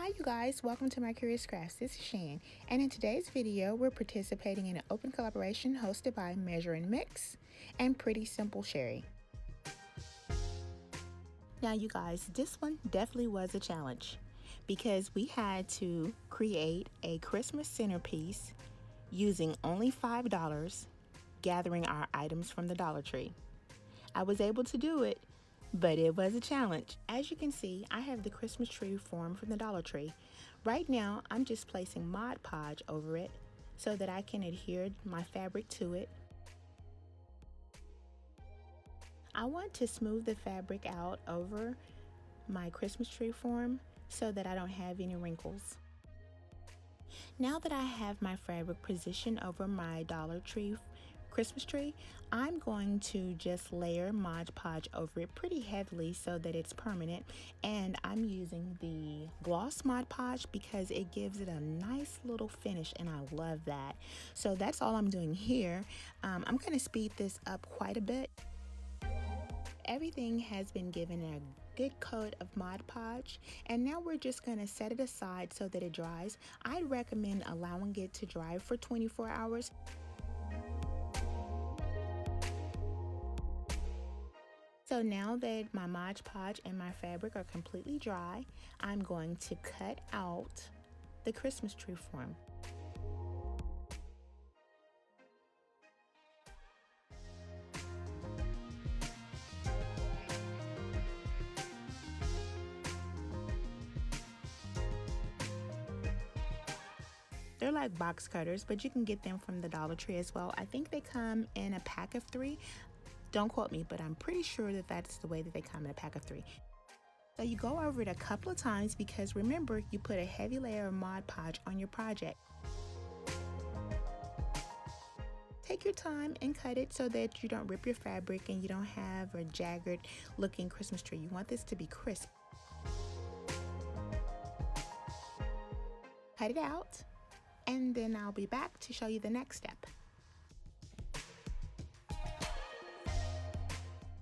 Hi you guys, welcome to my Curious Crafts. This is Shan, and in today's video we're participating in an open collaboration hosted by Measure and Mix and Pretty Simple Sherry. Now you guys, this one definitely was a challenge because we had to create a Christmas centerpiece using only $5, gathering our items from the Dollar Tree. I was able to do it, but it was a challenge. As you can see, I have the Christmas tree form from the Dollar Tree. Right now, I'm just placing Mod Podge over it so that I can adhere my fabric to it. I want to smooth the fabric out over my Christmas tree form so that I don't have any wrinkles. Now that I have my fabric positioned over my Dollar Tree Christmas tree, I'm going to just layer Mod Podge over it pretty heavily so that it's permanent, and I'm using the gloss Mod Podge because it gives it a nice little finish and I love that. So that's all I'm doing here. I'm going to speed this up quite a bit. Everything has been given a good coat of Mod Podge, and now we're just going to set it aside so that it dries. I'd recommend allowing it to dry for 24 hours. So now that my Mod Podge and my fabric are completely dry, I'm going to cut out the Christmas tree form. They're like box cutters, but you can get them from the Dollar Tree as well. I think they come in a pack of 3. Don't quote me, but I'm pretty sure that that's the way that they come in a pack of 3. So you go over it a couple of times because remember, you put a heavy layer of Mod Podge on your project. Take your time and cut it so that you don't rip your fabric and you don't have a jagged looking Christmas tree. You want this to be crisp. Cut it out, and then I'll be back to show you the next step.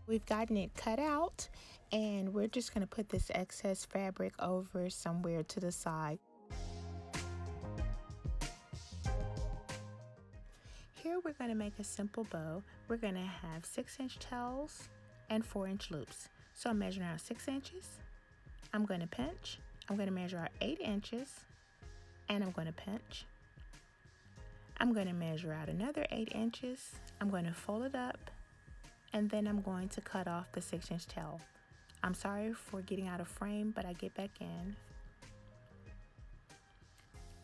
We've gotten it cut out, and we're just going to put this excess fabric over somewhere to the side. Here we're going to make a simple bow. We're going to have 6-inch tails and 4-inch loops. So I'm measuring out 6 inches. I'm going to pinch. I'm going to measure out 8 inches, and I'm going to pinch. I'm going to measure out another 8 inches. I'm going to fold it up, and then I'm going to cut off the 6-inch tail. I'm sorry for getting out of frame, but I get back in.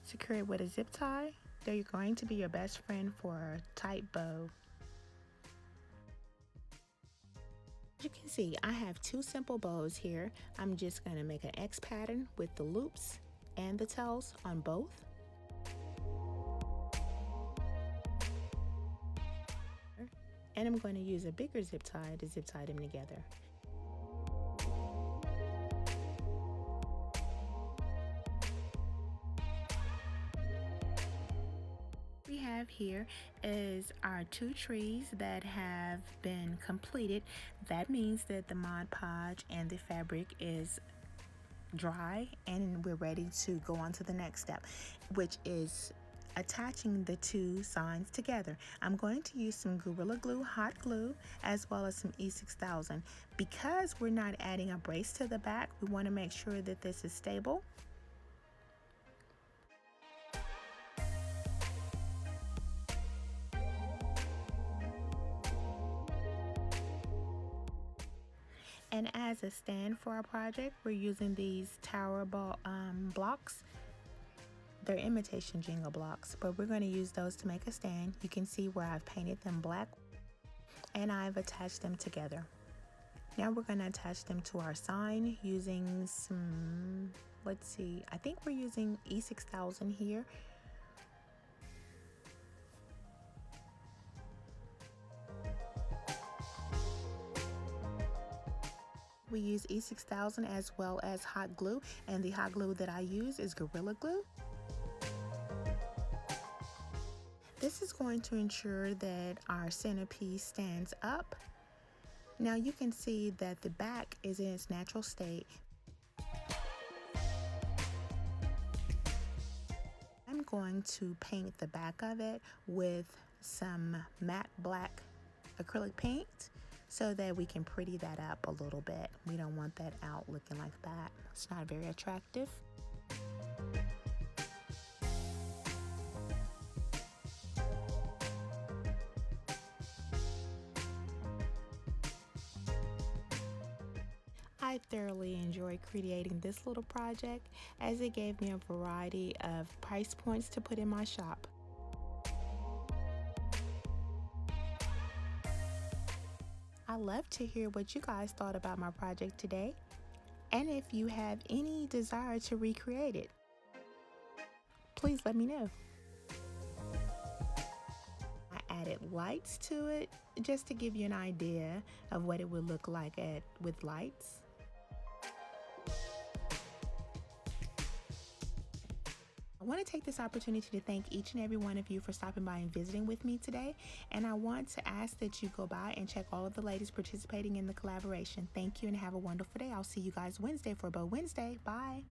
Secure it with a zip tie. They're going to be your best friend for a tight bow. As you can see, I have 2 simple bows here. I'm just going to make an X pattern with the loops and the tails on both. And I'm going to use a bigger zip tie to zip tie them together. We have here is our 2 trees that have been completed. That means that the Mod Podge and the fabric is dry and we're ready to go on to the next step, which is attaching the 2 signs together. I'm going to use some Gorilla Glue hot glue as well as some E6000. Because we're not adding a brace to the back, we want to make sure that this is stable. And as a stand for our project, we're using these tower ball blocks. They're imitation Jenga blocks, but we're going to use those to make a stand. You can see where I've painted them black and I've attached them together. Now we're going to attach them to our sign using some, let's see, I think we're using E6000 here. We use E6000 as well as hot glue, and the hot glue that I use is Gorilla Glue. This is going to ensure that our centerpiece stands up. Now you can see that the back is in its natural state. going to paint the back of it with some matte black acrylic paint so that we can pretty that up a little bit. We don't want that out looking like that. It's not very attractive. I thoroughly enjoyed creating this little project as it gave me a variety of price points to put in my shop. I love to hear what you guys thought about my project today, and if you have any desire to recreate it, please let me know. I added lights to it just to give you an idea of what it would look like with lights. I want to take this opportunity to thank each and every one of you for stopping by and visiting with me today. And I want to ask that you go by and check all of the ladies participating in the collaboration. Thank you and have a wonderful day. I'll see you guys Wednesday for Bow Wednesday. Bye.